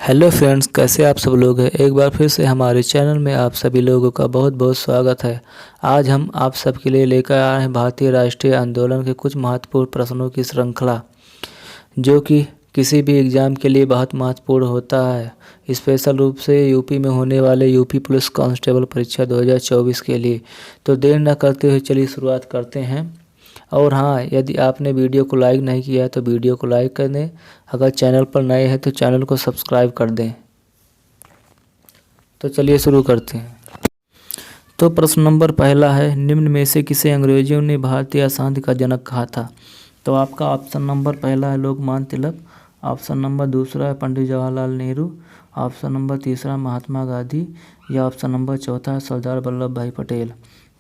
Hello friends, कैसे आप सब लोग हैं। एक बार फिर से हमारे चैनल में आप सभी लोगों का बहुत बहुत स्वागत है। आज हम आप सबके लिए लेकर आए हैं भारतीय राष्ट्रीय आंदोलन के कुछ महत्वपूर्ण प्रश्नों की श्रृंखला, जो कि किसी भी एग्ज़ाम के लिए बहुत महत्वपूर्ण होता है, स्पेशल रूप से यूपी में होने वाले यूपी पुलिस कांस्टेबल परीक्षा 2024 के लिए। तो देर न करते हुए चलिए शुरुआत करते हैं। और हाँ, यदि आपने वीडियो को लाइक नहीं किया है तो वीडियो को लाइक कर दें। अगर चैनल पर नए हैं तो चैनल को सब्सक्राइब कर दें। तो चलिए शुरू करते हैं। तो प्रश्न नंबर पहला है, निम्न में से किसे अंग्रेजों ने भारतीय अशांति का जनक कहा था। तो आपका ऑप्शन नंबर पहला है लोकमान्य तिलक, ऑप्शन नंबर दूसरा है पंडित जवाहरलाल नेहरू, ऑप्शन नंबर तीसरा महात्मा गांधी, या ऑप्शन नंबर चौथा है सरदार वल्लभ भाई पटेल।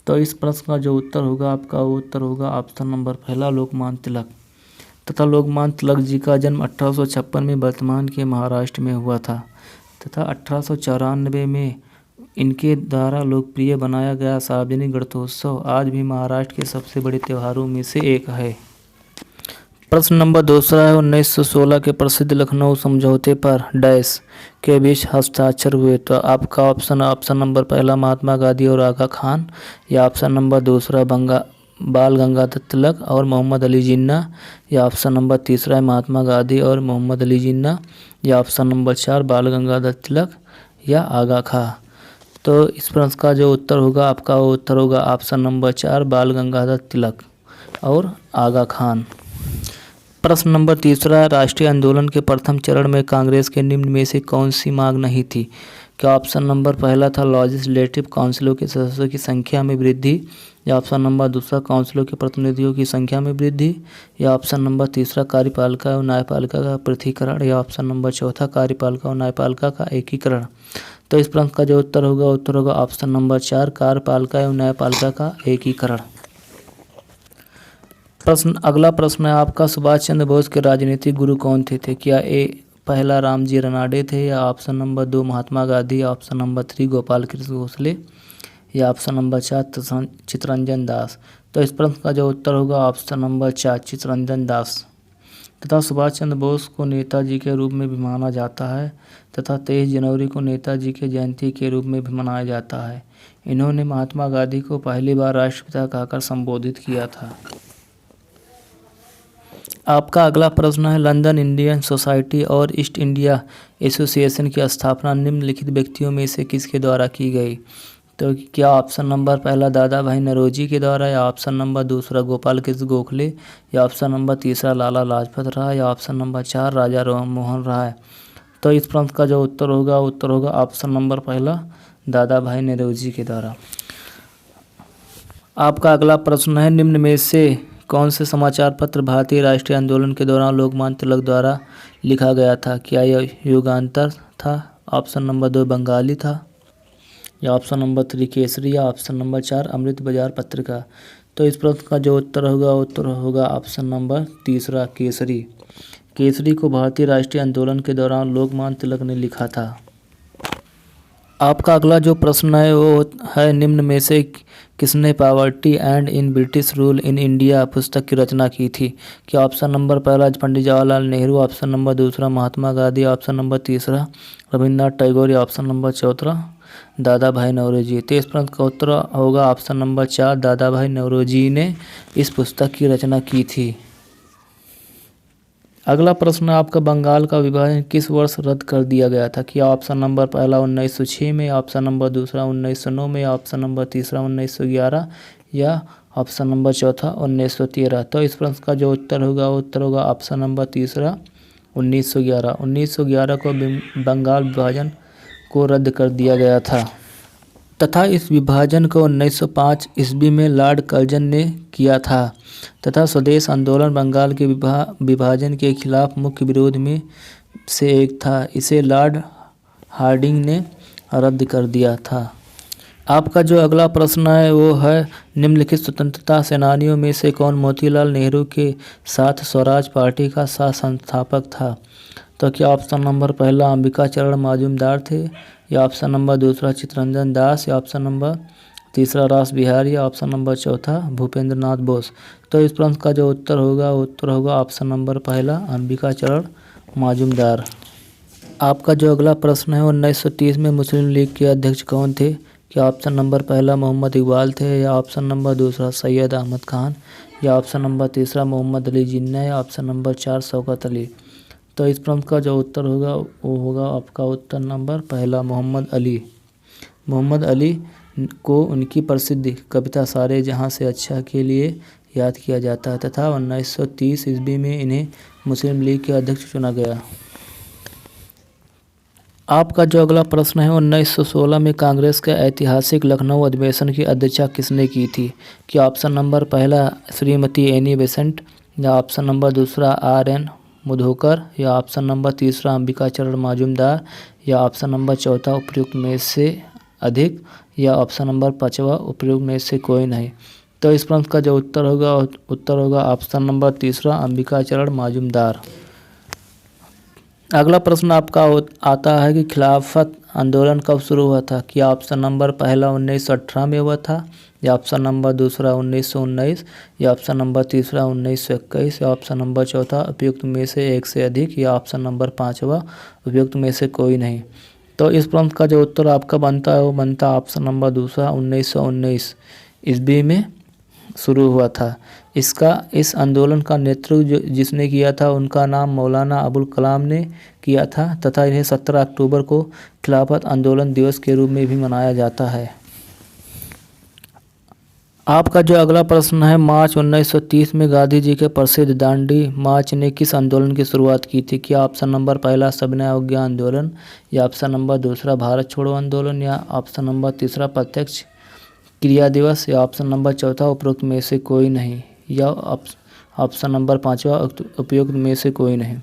तो इस प्रश्न का जो उत्तर होगा आपका वो उत्तर होगा ऑप्शन नंबर पहला लोकमान्य तिलक। तथा लोकमान्य तिलक जी का जन्म 1856 में वर्तमान के महाराष्ट्र में हुआ था तथा 1894 में इनके द्वारा लोकप्रिय बनाया गया सार्वजनिक गणतोत्सव आज भी महाराष्ट्र के सबसे बड़े त्योहारों में से एक है। प्रश्न नंबर दूसरा है, 1916 के प्रसिद्ध लखनऊ समझौते पर डैश के बीच हस्ताक्षर हुए। तो आपका ऑप्शन नंबर पहला महात्मा गांधी और आगा खान, या ऑप्शन नंबर दूसरा बाल गंगाधर तिलक और मोहम्मद अली जिन्ना, या ऑप्शन नंबर तीसरा है महात्मा गांधी और मोहम्मद अली जिन्ना, या ऑप्शन नंबर 4 बाल गंगाधर तिलक या आगा खां। तो इस प्रश्न का जो उत्तर होगा आपका वो उत्तर होगा ऑप्शन नंबर 4 बाल गंगाधर तिलक और आगा खान। प्रश्न नंबर तीसरा, राष्ट्रीय आंदोलन के प्रथम चरण में कांग्रेस के निम्न में से कौन सी मांग नहीं थी। क्या ऑप्शन नंबर पहला था लेजिस्लेटिव काउंसिलों के सदस्यों की संख्या में वृद्धि, या ऑप्शन नंबर दूसरा काउंसिलों के प्रतिनिधियों की संख्या में वृद्धि, या ऑप्शन नंबर तीसरा कार्यपालिका और न्यायपालिका का पृथकीकरण, या ऑप्शन नंबर चौथा कार्यपालिका और न्यायपालिका का एकीकरण। तो इस प्रश्न का जो उत्तर होगा ऑप्शन नंबर 4 कार्यपालिका एवं न्यायपालिका का एकीकरण। अगला प्रश्न है आपका, सुभाष चंद्र बोस के राजनीतिक गुरु कौन थे। क्या पहला रामजी रनाडे थे, या ऑप्शन नंबर 2 महात्मा गांधी, या ऑप्शन नंबर 3 गोपाल कृष्ण गोखले, या ऑप्शन नंबर 4 चित्तरंजन दास। तो इस प्रश्न का जो उत्तर होगा ऑप्शन नंबर 4 चित्तरंजन दास। तथा सुभाष चंद्र बोस को नेताजी के रूप में भी माना जाता है तथा 23 जनवरी को नेताजी के जयंती के रूप में भी मनाया जाता है। इन्होंने महात्मा गांधी को पहली बार राष्ट्रपिता कहकर संबोधित किया था। आपका अगला प्रश्न है, लंदन इंडियन सोसाइटी और ईस्ट इंडिया एसोसिएशन की स्थापना निम्नलिखित व्यक्तियों में से किसके द्वारा की गई। तो क्या ऑप्शन नंबर पहला दादा भाई नौरोजी के द्वारा, या ऑप्शन नंबर दूसरा गोपाल कृष्ण गोखले, या ऑप्शन नंबर तीसरा लाला लाजपत राय, या ऑप्शन नंबर 4 राजा राम मोहन राय। तो इस प्रश्न का जो उत्तर होगा ऑप्शन नंबर पहला दादा भाई नौरोजी के द्वारा। आपका अगला प्रश्न है, निम्न में से कौन से समाचार पत्र भारतीय राष्ट्रीय आंदोलन के दौरान लोकमान्य तिलक द्वारा लिखा गया था। क्या यह युगांतर था, ऑप्शन नंबर 2 बंगाली था, या ऑप्शन नंबर 3 केसरी, या ऑप्शन नंबर 4 अमृत बाजार पत्रिका। तो इस प्रश्न का जो उत्तर होगा ऑप्शन नंबर तीसरा केसरी। केसरी को भारतीय राष्ट्रीय आंदोलन के दौरान लोकमान्य तिलक ने लिखा था। आपका अगला जो प्रश्न है वो है, निम्न में से किसने poverty and in British rule in India पुस्तक की रचना की थी। क्या ऑप्शन नंबर पहला पंडित जवाहरलाल नेहरू, ऑप्शन नंबर दूसरा महात्मा गांधी, ऑप्शन नंबर तीसरा रविन्द्रनाथ टैगोर, या ऑप्शन नंबर चौथा दादा भाई नौरोजी। तो इस प्रश्न का उत्तर होगा ऑप्शन नंबर 4 दादा भाई नौरोजी ने इस पुस्तक की रचना की थी। अगला प्रश्न आपका, बंगाल का विभाजन किस वर्ष रद्द कर दिया गया था। क्या ऑप्शन नंबर पहला 1906 में, ऑप्शन नंबर दूसरा 1909 में, ऑप्शन नंबर तीसरा 1911, या ऑप्शन नंबर चौथा 1913। तो इस प्रश्न का जो उत्तर होगा ऑप्शन नंबर तीसरा 1911। 1911 को बंगाल विभाजन को रद्द कर दिया गया था तथा इस विभाजन को 1905 ईस्वी में लॉर्ड कर्जन ने किया था तथा स्वदेश आंदोलन बंगाल के विभाजन के खिलाफ मुख्य विरोध में से एक था। इसे लॉर्ड हार्डिंग ने रद्द कर दिया था। आपका जो अगला प्रश्न है वो है, निम्नलिखित स्वतंत्रता सेनानियों में से कौन मोतीलाल नेहरू के साथ स्वराज पार्टी का सह संस्थापक था। तो क्या ऑप्शन नंबर पहला अंबिका चरण मजूमदार थे, या ऑप्शन नंबर दूसरा चित्तरंजन दास, या ऑप्शन नंबर तीसरा रास बिहारी, या ऑप्शन नंबर चौथा भूपेंद्र नाथ बोस। तो इस प्रश्न का जो उत्तर होगा ऑप्शन नंबर पहला अंबिका चरण मजूमदार। आपका जो अगला प्रश्न है 1930 में मुस्लिम लीग के अध्यक्ष कौन थे? क्या ऑप्शन नंबर पहला मोहम्मद इकबाल थे, या ऑप्शन नंबर दूसरा सैयद अहमद खान, या ऑप्शन नंबर तीसरा मोहम्मद अली जिन्ना, या ऑप्शन नंबर 4 शौकत अली। तो इस प्रश्न का जो उत्तर होगा वो होगा आपका उत्तर नंबर पहला मोहम्मद अली। मोहम्मद अली को उनकी प्रसिद्ध कविता सारे जहां से अच्छा के लिए याद किया जाता है तथा 1930 ईस्वी में इन्हें मुस्लिम लीग के अध्यक्ष चुना गया। आपका जो अगला प्रश्न है 1916 में कांग्रेस के ऐतिहासिक लखनऊ अधिवेशन की अध्यक्षता किसने की थी? क्या ऑप्शन नंबर पहला श्रीमती एनी बेसेंट, या ऑप्शन नंबर दूसरा RN मुधोकर, या ऑप्शन नंबर तीसरा अंबिका चरण मजूमदार, या ऑप्शन नंबर चौथा उपयुक्त में से अधिक, या ऑप्शन नंबर पाँचवा उपयुक्त में से कोई नहीं। तो इस प्रश्न का जो उत्तर होगा ऑप्शन नंबर तीसरा अंबिका चरण मजूमदार। अगला प्रश्न आपका आता है कि खिलाफत आंदोलन कब शुरू हुआ था? क्या ऑप्शन नंबर पहला 1918 में हुआ था, या ऑप्शन नंबर दूसरा 1919, या ऑप्शन नंबर तीसरा 1921, या ऑप्शन नंबर चौथा उपयुक्त में से एक से अधिक, या ऑप्शन नंबर पाँचवा उपयुक्त में से कोई नहीं। तो इस प्रश्न का जो उत्तर आपका बनता है वो बनता ऑप्शन नंबर दूसरा 1919 ईस्वी में शुरू हुआ था। इस आंदोलन का नेतृत्व जिसने किया था उनका नाम मौलाना अबुल कलाम ने किया था तथा इन्हें 17 अक्टूबर को खिलाफत आंदोलन दिवस के रूप में भी मनाया जाता है। आपका जो अगला प्रश्न है मार्च 1930 में गांधी जी के प्रसिद्ध दांडी मार्च ने किस आंदोलन की शुरुआत की थी? क्या ऑप्शन नंबर पहला सविनय अवज्ञा आंदोलन, या ऑप्शन नंबर दूसरा भारत छोड़ो आंदोलन, या ऑप्शन नंबर तीसरा प्रत्यक्ष क्रिया दिवस, या ऑप्शन नंबर चौथा उपरोक्त में से कोई नहीं, या ऑप्शन नंबर पाँचवा उपयुक्त में से कोई नहीं।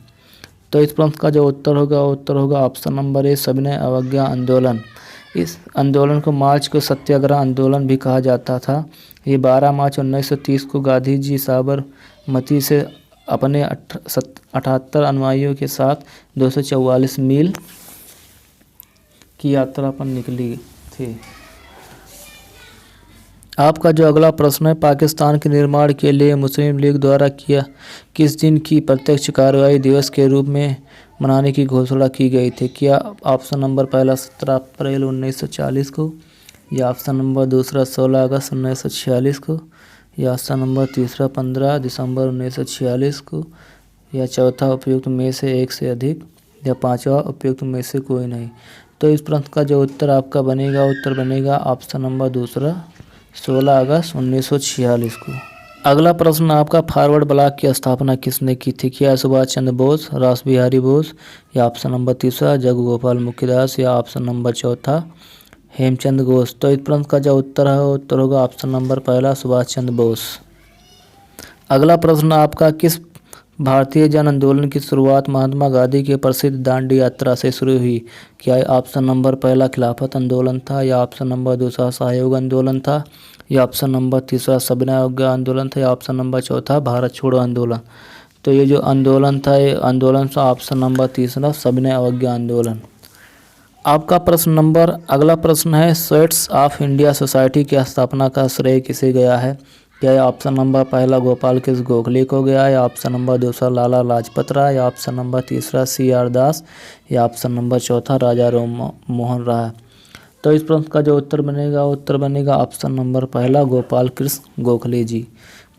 तो इस प्रश्न का जो उत्तर होगा ऑप्शन नंबर ए सविनय अवज्ञा आंदोलन। इस आंदोलन को मार्च को सत्याग्रह आंदोलन भी कहा जाता था। ये 12 मार्च 1930 को गांधी जी साबरमती से अपने 78 अनुयायियों के साथ 244 मील की यात्रा पर निकली थी। आपका जो अगला प्रश्न है पाकिस्तान के निर्माण के लिए मुस्लिम लीग द्वारा किस दिन की प्रत्यक्ष कार्रवाई दिवस के रूप में मनाने की घोषणा की गई थी? क्या ऑप्शन नंबर पहला 17 अप्रैल 1940 को, या ऑप्शन नंबर दूसरा 16 अगस्त 1946 को, या ऑप्शन नंबर तीसरा 15 दिसंबर 1946 को, या चौथा उपयुक्त में से एक से अधिक, या पाँचवा उपयुक्त में से कोई नहीं। तो इस प्रश्न का जो उत्तर आपका बनेगा ऑप्शन नंबर दूसरा 16 अगस्त 1946 को। अगला प्रश्न आपका फॉरवर्ड ब्लॉक की स्थापना किसने की थी? क्या सुभाष चंद्र बोस, रास बिहारी बोस, या ऑप्शन नंबर तीसरा जगगोपाल मुखिदास, या ऑप्शन नंबर चौथा हेमचंद घोष। तो इस प्रश्न का जो उत्तर होगा ऑप्शन नंबर पहला सुभाष चंद्र बोस। अगला प्रश्न आपका किस भारतीय जन आंदोलन की शुरुआत महात्मा गांधी के प्रसिद्ध दांडी यात्रा से शुरू हुई? क्या ऑप्शन नंबर पहला खिलाफत आंदोलन था, या ऑप्शन नंबर दूसरा सहयोग आंदोलन था, या ऑप्शन नंबर तीसरा सविनय अवज्ञा आंदोलन था, या ऑप्शन नंबर चौथा भारत छोड़ो आंदोलन। तो ये जो आंदोलन था ये आंदोलन था ऑप्शन नंबर तीसरा सविनय अवज्ञा आंदोलन। आपका अगला प्रश्न है स्वेट्स ऑफ इंडिया सोसाइटी की स्थापना का श्रेय किसे गया है? क्या ऑप्शन नंबर पहला गोपाल कृष्ण गोखले को गया, या ऑप्शन नंबर दूसरा लाला लाजपत राय, या ऑप्शन नंबर तीसरा CR दास, या ऑप्शन नंबर चौथा राजा राम मोहन राय। तो इस प्रश्न का जो उत्तर बनेगा ऑप्शन नंबर पहला गोपाल कृष्ण गोखले जी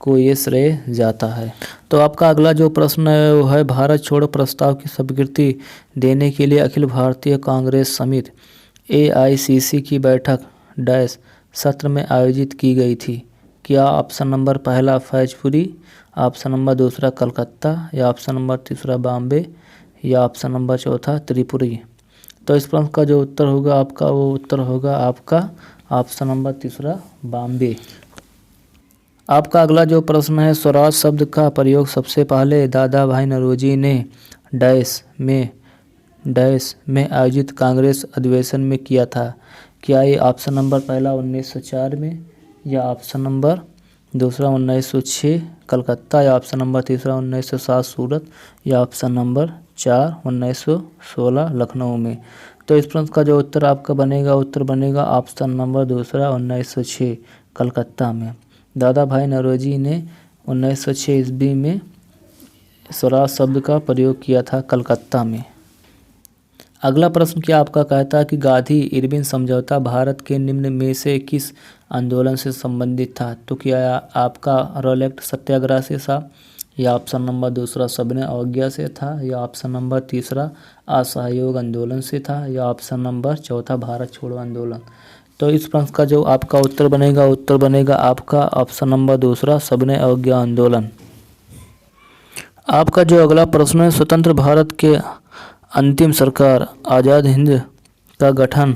को ये श्रेय जाता है। तो आपका अगला जो प्रश्न है वो है भारत छोड़ो प्रस्ताव की स्वीकृति देने के लिए अखिल भारतीय कांग्रेस समिति AICC की बैठक डैश सत्र में आयोजित की गई थी? क्या ऑप्शन नंबर पहला फैजपुरी, ऑप्शन नंबर दूसरा कलकत्ता, या ऑप्शन नंबर तीसरा बॉम्बे, या ऑप्शन नंबर चौथा त्रिपुरी। तो इस प्रश्न का जो उत्तर होगा आपका ऑप्शन नंबर तीसरा बॉम्बे। आपका अगला जो प्रश्न है स्वराज शब्द का प्रयोग सबसे पहले दादा भाई नौरोजी ने डैश में आयोजित कांग्रेस अधिवेशन में किया था? क्या ये ऑप्शन नंबर पहला 1904 में, या ऑप्शन नंबर दूसरा 1906 कलकत्ता, या ऑप्शन नंबर तीसरा 1907 सूरत, या ऑप्शन नंबर 4 1916 लखनऊ में। तो इस प्रश्न का जो उत्तर आपका बनेगा ऑप्शन नंबर दूसरा 1906 कलकत्ता में। दादा भाई नौरोजी ने 1906 ईस्वी में स्वराज शब्द का प्रयोग किया था कलकत्ता में। अगला प्रश्न क्या आपका कहता है कि गांधी इरविन समझौता भारत के निम्न में से किस आंदोलन से संबंधित था? तो क्या आपका रॉलेट सत्याग्रह से था, या ऑप्शन नंबर दूसरा सविनय अवज्ञा से था, या ऑप्शन नंबर तीसरा असहयोग आंदोलन से था, या ऑप्शन नंबर चौथा भारत छोड़ो आंदोलन? तो इस प्रश्न का जो आपका उत्तर बनेगा आपका ऑप्शन नंबर दूसरा सविनय अवज्ञा आंदोलन। आपका जो अगला प्रश्न है, स्वतंत्र भारत के अंतिम सरकार आज़ाद हिंद का गठन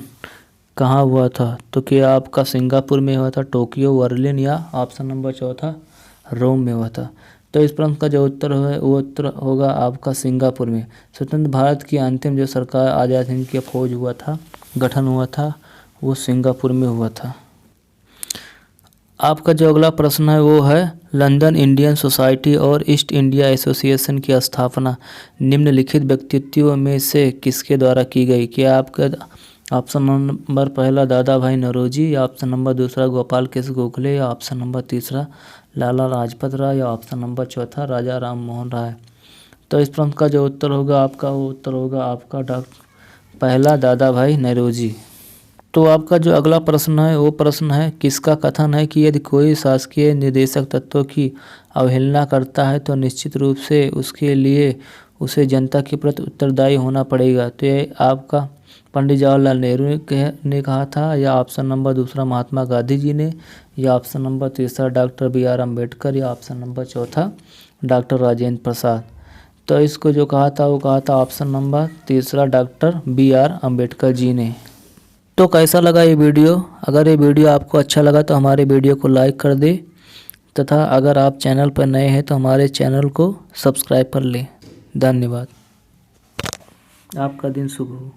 कहाँ हुआ था? तो क्या आपका सिंगापुर में हुआ था, टोक्यो, बर्लिन, या ऑप्शन नंबर चौथा रोम में हुआ था? तो इस प्रश्न का जो उत्तर है वो उत्तर होगा आपका सिंगापुर में। स्वतंत्र भारत की अंतिम जो सरकार आज़ाद हिंद की फौज हुआ था, गठन हुआ था, वो सिंगापुर में हुआ था। आपका जो अगला प्रश्न है वो है लंदन इंडियन सोसाइटी और ईस्ट इंडिया एसोसिएशन की स्थापना निम्नलिखित व्यक्तित्वों में से किसके द्वारा की गई? क्या आपका ऑप्शन नंबर पहला दादा भाई नौरोजी, या ऑप्शन नंबर दूसरा गोपाल कृष्ण गोखले, या ऑप्शन नंबर तीसरा लाला लाजपत राय, या ऑप्शन नंबर चौथा राजा राम मोहन राय? तो इस प्रश्न का जो उत्तर होगा आपका वो उत्तर होगा आपका पहला दादा भाई नौरोजी। तो आपका जो अगला प्रश्न है वो प्रश्न है किसका कथन है कि यदि कोई शासकीय निर्देशक तत्वों की अवहेलना करता है तो निश्चित रूप से उसके लिए उसे जनता के प्रति उत्तरदायी होना पड़ेगा? तो ये आपका पंडित जवाहरलाल नेहरू ने कहा था, या ऑप्शन नंबर दूसरा महात्मा गांधी जी ने, या ऑप्शन नंबर तीसरा डॉक्टर BR अम्बेडकर, या ऑप्शन नंबर चौथा डॉक्टर राजेंद्र प्रसाद? तो इसको जो कहा था वो कहा था ऑप्शन नंबर तीसरा डॉक्टर BR अम्बेडकर जी ने। तो कैसा लगा ये वीडियो? अगर ये वीडियो आपको अच्छा लगा तो हमारे वीडियो को लाइक कर दे, तथा अगर आप चैनल पर नए हैं तो हमारे चैनल को सब्सक्राइब कर लें। धन्यवाद। आपका दिन शुभ हो।